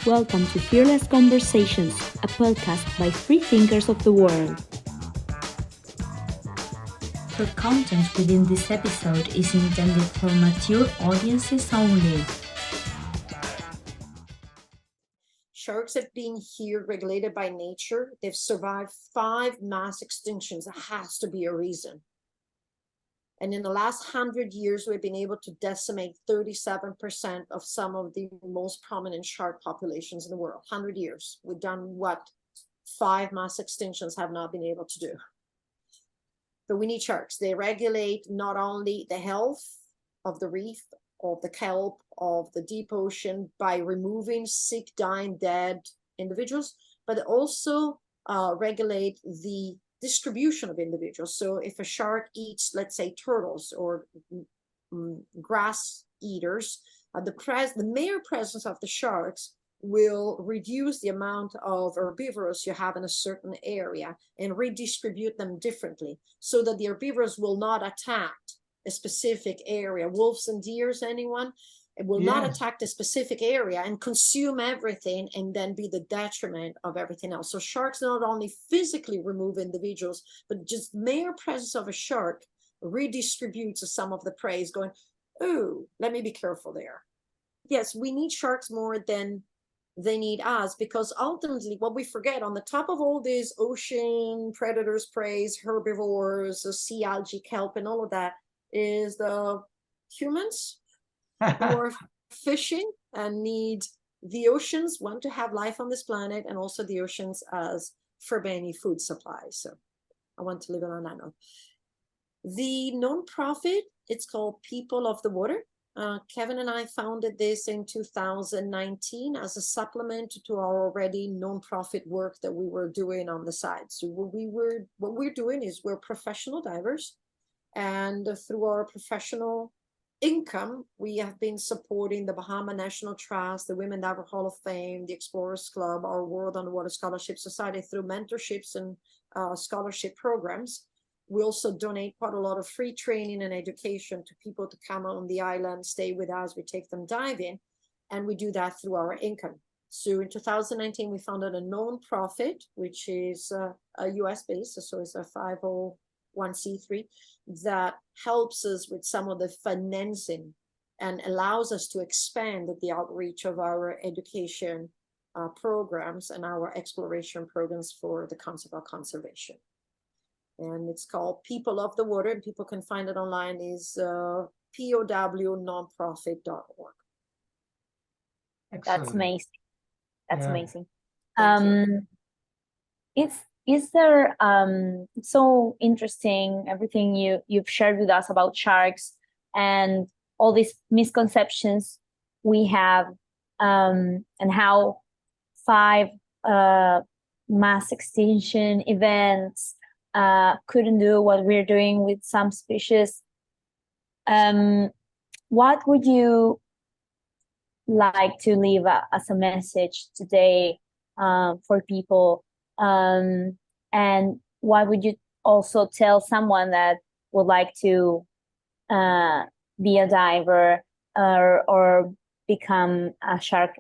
Welcome to Fearless Conversations, a podcast by free thinkers of the world. The content within this episode is intended for mature audiences only. Sharks have been here regulated by nature. They've survived 5 mass extinctions. There has to be a reason. And in the last 100 years, we've been able to decimate 37% of some of the most prominent shark populations in the world. 100 years. We've done what 5 mass extinctions have not been able to do. But we need sharks. They regulate not only the health of the reef, of the kelp, of the deep ocean by removing sick, dying, dead individuals, but also regulate the distribution of individuals. So if a shark eats, let's say, turtles or grass eaters, the mere presence of the sharks will reduce the amount of herbivores you have in a certain area and redistribute them differently so that the herbivores will not attack a specific area. Wolves and deers, anyone? It will not attack the specific area and consume everything and then be the detriment of everything else. So sharks not only physically remove individuals, but just mere presence of a shark redistributes some of the prey, going, oh, let me be careful there. Yes, we need sharks more than they need us, because ultimately what we forget on the top of all these ocean predators, prey, herbivores, sea algae, kelp, and all of that is the humans who are fishing and need the oceans, want to have life on this planet, and also the oceans as for many food supplies. So I want to live on that note. The nonprofit, it's called People of the Water. Kevin and I founded this in 2019 as a supplement to our already nonprofit work that we were doing on the side. So what we're doing is we're professional divers, and through our professional income, we have been supporting the Bahamas National Trust, the Women Diver Hall of Fame, the Explorers Club, our World Underwater Scholarship Society through mentorships and scholarship programs. We also donate quite a lot of free training and education to people to come on the island, stay with us, we take them diving, and we do that through our income. So in 2019, we founded a non-profit, which is a US based, so it's a 501c3, that helps us with some of the financing and allows us to expand the outreach of our education programs and our exploration programs for the concept of conservation. And it's called People of the Water, and people can find it online, is POWnonprofit.org. That's amazing. That's amazing. Is there so interesting everything you've shared with us about sharks and all these misconceptions we have, and how 5 mass extinction events couldn't do what we're doing with some species. What would you like to leave as a message today for people? And what would you also tell someone that would like to be a diver or become a shark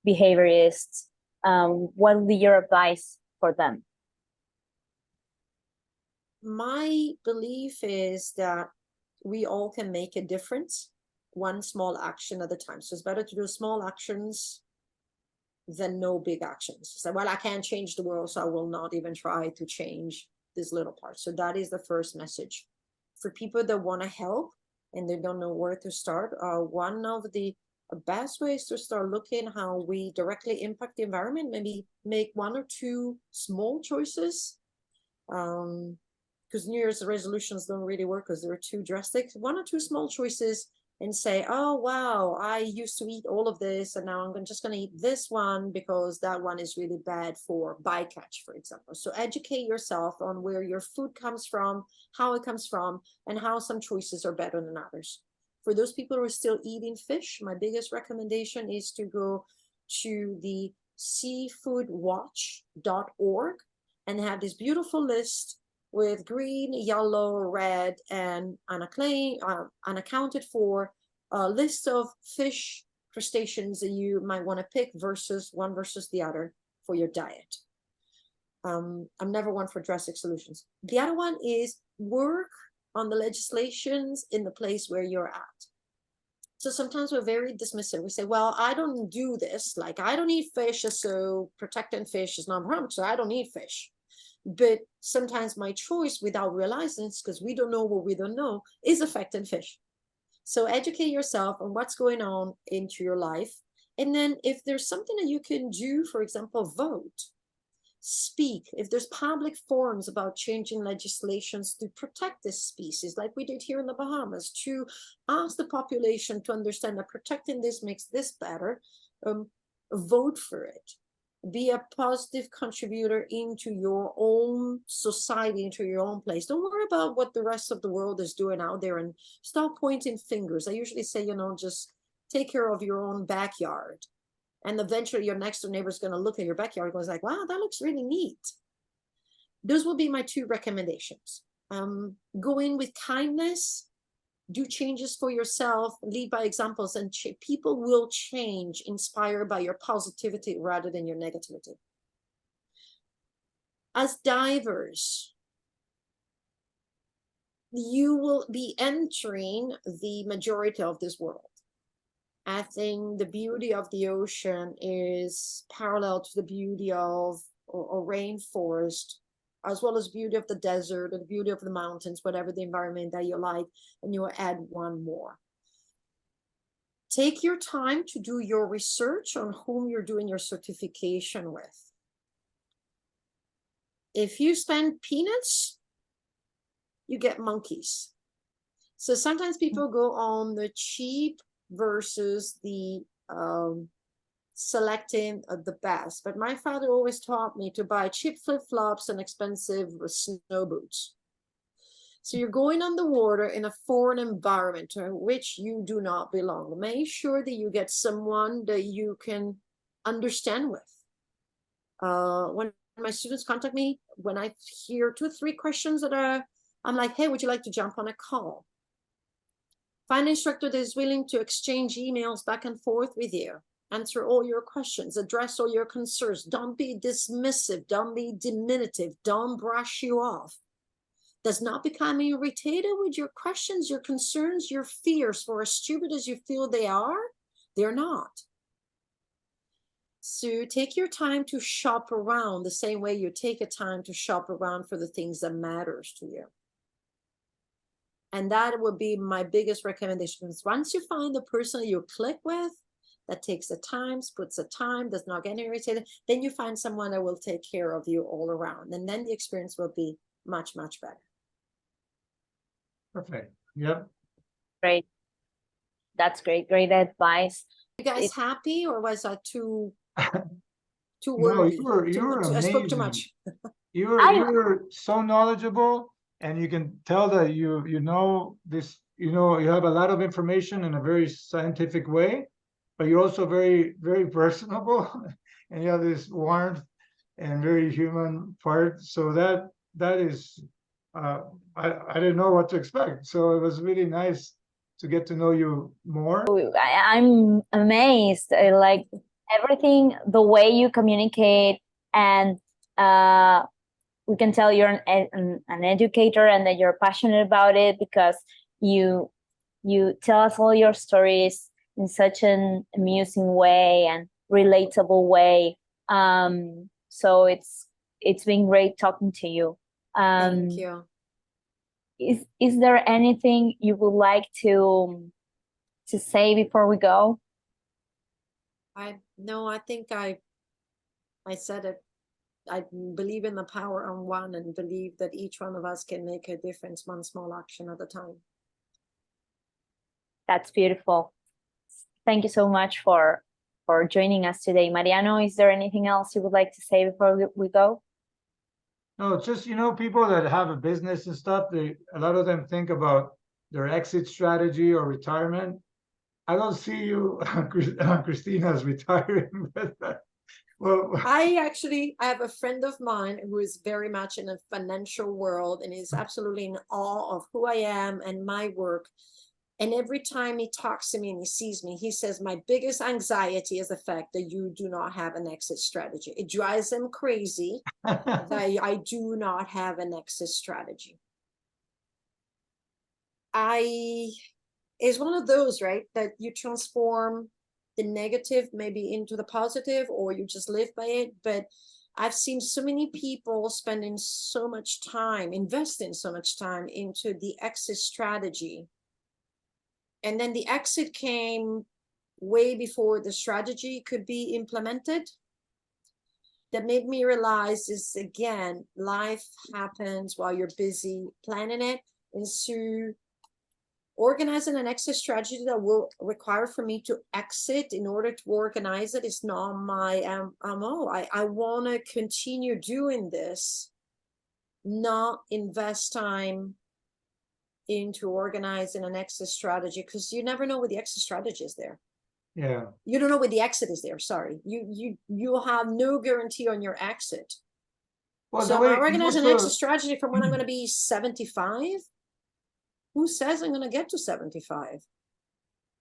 behaviorist? What would be your advice for them? My belief is that we all can make a difference, one small action at a time. So it's better to do small actions than no big actions. So, well, I can't change the world, so I will not even try to change this little part. So that is the first message. For people that want to help and they don't know where to start, one of the best ways to start looking how we directly impact the environment, maybe make 1 or 2 small choices. Because New Year's resolutions don't really work because they're too drastic. 1 or 2 small choices and say, oh, wow, I used to eat all of this, and now I'm just going to eat this one because that one is really bad for bycatch, for example. So educate yourself on where your food comes from, how it comes from, and how some choices are better than others. For those people who are still eating fish, my biggest recommendation is to go to the seafoodwatch.org and have this beautiful list with green, yellow, red, and unaccounted for list of fish crustaceans that you might want to pick versus the other for your diet. I'm never one for drastic solutions. The other one is work on the legislations in the place where you're at. So sometimes we're very dismissive. We say, well, I don't do this. Like, I don't eat fish, so protecting fish is not a problem, so I don't eat fish. But sometimes my choice, without realizing, because we don't know what we don't know, is affecting fish. So educate yourself on what's going on into your life. And then if there's something that you can do, for example, vote, speak. If there's public forums about changing legislations to protect this species, like we did here in the Bahamas, to ask the population to understand that protecting this makes this better, vote for it. Be a positive contributor into your own society, into your own place. Don't worry about what the rest of the world is doing out there and stop pointing fingers. I usually say, just take care of your own backyard. And eventually your next door neighbor is going to look at your backyard and goes like, wow, that looks really neat. Those will be my 2 recommendations. Go in with kindness, do changes for yourself, lead by examples, and people will change inspired by your positivity rather than your negativity. As divers, you will be entering the majority of this world. I think the beauty of the ocean is parallel to the beauty of a rainforest, as well as beauty of the desert or the beauty of the mountains, whatever the environment that you like, and you will add one more. Take your time to do your research on whom you're doing your certification with. If you spend peanuts, you get monkeys. So sometimes people go on the cheap versus the selecting the best. But my father always taught me to buy cheap flip-flops and expensive snow boots. So you're going on the water in a foreign environment to which you do not belong. Make sure that you get someone that you can understand with. When my students contact me, when I hear 2 or 3 questions that I'm like, hey, would you like to jump on a call? Find an instructor that is willing to exchange emails back and forth with you, answer all your questions, address all your concerns. Don't be dismissive, don't be diminutive, don't brush you off. Does not become irritated with your questions, your concerns, your fears. For as stupid as you feel they are, they're not. So take your time to shop around the same way you take a time to shop around for the things that matters to you. And that would be my biggest recommendation. Once you find the person you click with, that takes the time, puts the time, does not get irritated, then you find someone that will take care of you all around. And then the experience will be much, much better. Perfect. Yep. Great. That's great. Great advice. You guys happy, or was I too No, wordy? you were amazing. I spoke too much. You were so knowledgeable, and you can tell that you know this, you have a lot of information in a very scientific way, but you're also very, very personable, and you have this warmth and very human part. So that is, I didn't know what to expect. So it was really nice to get to know you more. I'm amazed. I like everything, the way you communicate, and we can tell you're an educator and that you're passionate about it, because you tell us all your stories in such an amusing way and relatable way. So it's been great talking to you. Thank you. Is there anything you would like to say before we go? I think I said it. I believe in the power of one, and believe that each one of us can make a difference, one small action at a time. That's beautiful. Thank you so much for joining us today. Mariano, is there anything else you would like to say before we go? No, it's just, people that have a business and stuff, a lot of them think about their exit strategy or retirement. I don't see you, Cristina, as retiring, but well, I have a friend of mine who is very much in the financial world and is absolutely in awe of who I am and my work. And every time he talks to me and he sees me, he says, my biggest anxiety is the fact that you do not have an exit strategy. It drives him crazy that I do not have an exit strategy. It's one of those, right, that you transform the negative maybe into the positive, or you just live by it. But I've seen so many people spending so much time, investing so much time into the exit strategy. And then the exit came way before the strategy could be implemented. That made me realize is, again, life happens while you're busy planning it. And so organizing an exit strategy that will require for me to exit in order to organize it is not my MO. I want to continue doing this, not invest time into organizing an exit strategy, because you never know what the exit strategy is there. Yeah. You don't know what the exit is there. Sorry. You have no guarantee on your exit. Well, So the way I organize an also- exit strategy for when I'm going to be 75. Who says I'm going to get to 75?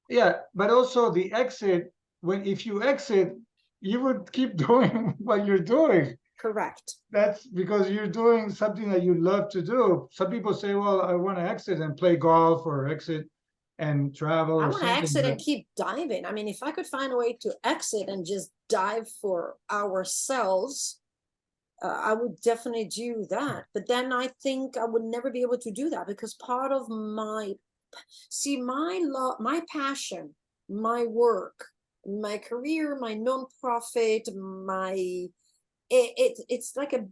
Yeah, but also the exit, if you exit, you would keep doing what you're doing. Correct. That's because you're doing something that you love to do. Some people say, well, I want to exit and play golf, or exit and travel, I or want to something. exit and but- keep diving. I mean, if I could find a way to exit and just dive for ourselves, I would definitely do that. But then I think I would never be able to do that, because part of my passion, my work, my career, my nonprofit, it's like a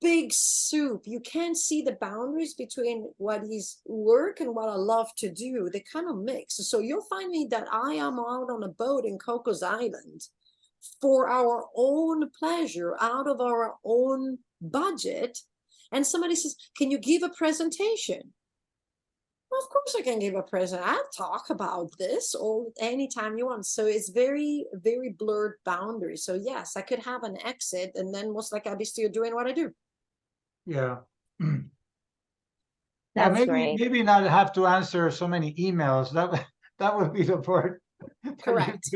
big soup. You can't see the boundaries between what is work and what I love to do. They kind of mix. So you'll find me that I am out on a boat in Cocos Island for our own pleasure, out of our own budget. And somebody says, can you give a presentation? Well, of course I can give a present. I'll talk about this all anytime you want. So it's very, very blurred boundaries. So yes, I could have an exit, and then most likely I'll be still doing what I do. Yeah. That's great. Maybe not have to answer so many emails. That would be the part that Correct.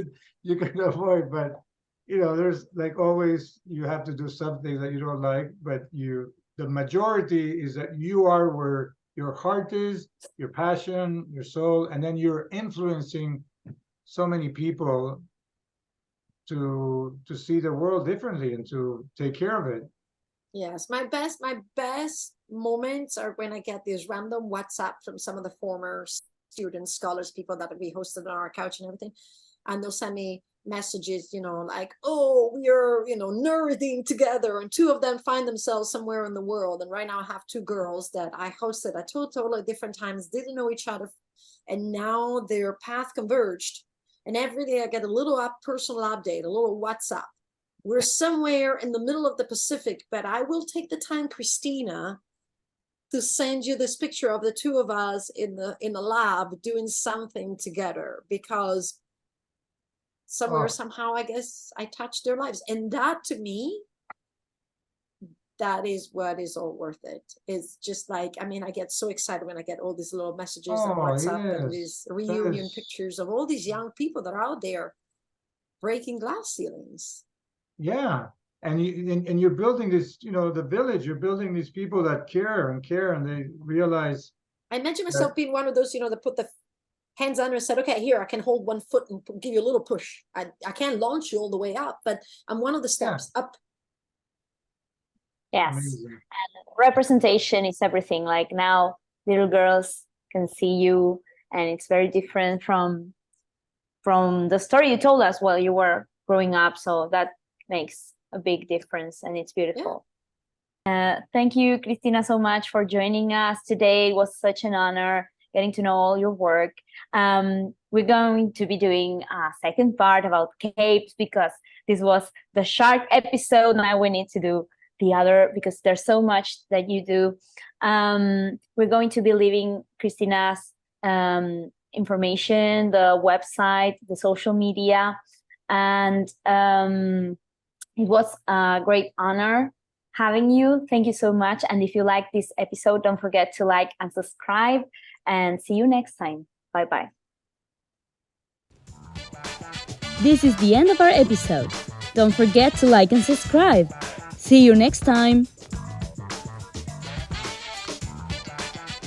you could avoid. But there's like always, you have to do something that you don't like, but the majority is that you are where your heart is, your passion, your soul, and then you're influencing so many people to see the world differently and to take care of it. Yes, my best moments are when I get these random WhatsApp from some of the former students, scholars, people that we hosted on our couch and everything, and they'll send me messages, like, oh, we are, nerding together, and two of them find themselves somewhere in the world. And right now I have two girls that I hosted at two totally different times, didn't know each other, and now their path converged. And every day I get a little personal update, a little WhatsApp. We're somewhere in the middle of the Pacific, but I will take the time, Cristina, to send you this picture of the two of us in the lab doing something together, because somewhere, somehow, I guess I touched their lives. And that, to me, that is what is all worth it. It's just like, I get so excited when I get all these little messages on WhatsApp and these reunion pictures of all these young people that are out there breaking glass ceilings. Yeah. And you're building this, the village, you're building these people that care, and they realize. I imagine myself being one of those, that put the hands under and said, okay, here, I can hold one foot and give you a little push. I can't launch you all the way up, but I'm one of the steps up. Yes. Amazing. And representation is everything. Like now little girls can see you, and it's very different from the story you told us while you were growing up. So that makes a big difference, and it's beautiful. Yeah. Thank you, Cristina, so much for joining us today. It was such an honor getting to know all your work. We're going to be doing a second part about capes, because this was the shark episode. Now we need to do the other, because there's so much that you do. We're going to be leaving Cristina's information, the website, the social media, and it was a great honor having you. Thank you so much. And if you like this episode, don't forget to like and subscribe, and see you next time. Bye. Bye-bye. This is the end of our episode. Don't forget to like and subscribe. See you next time.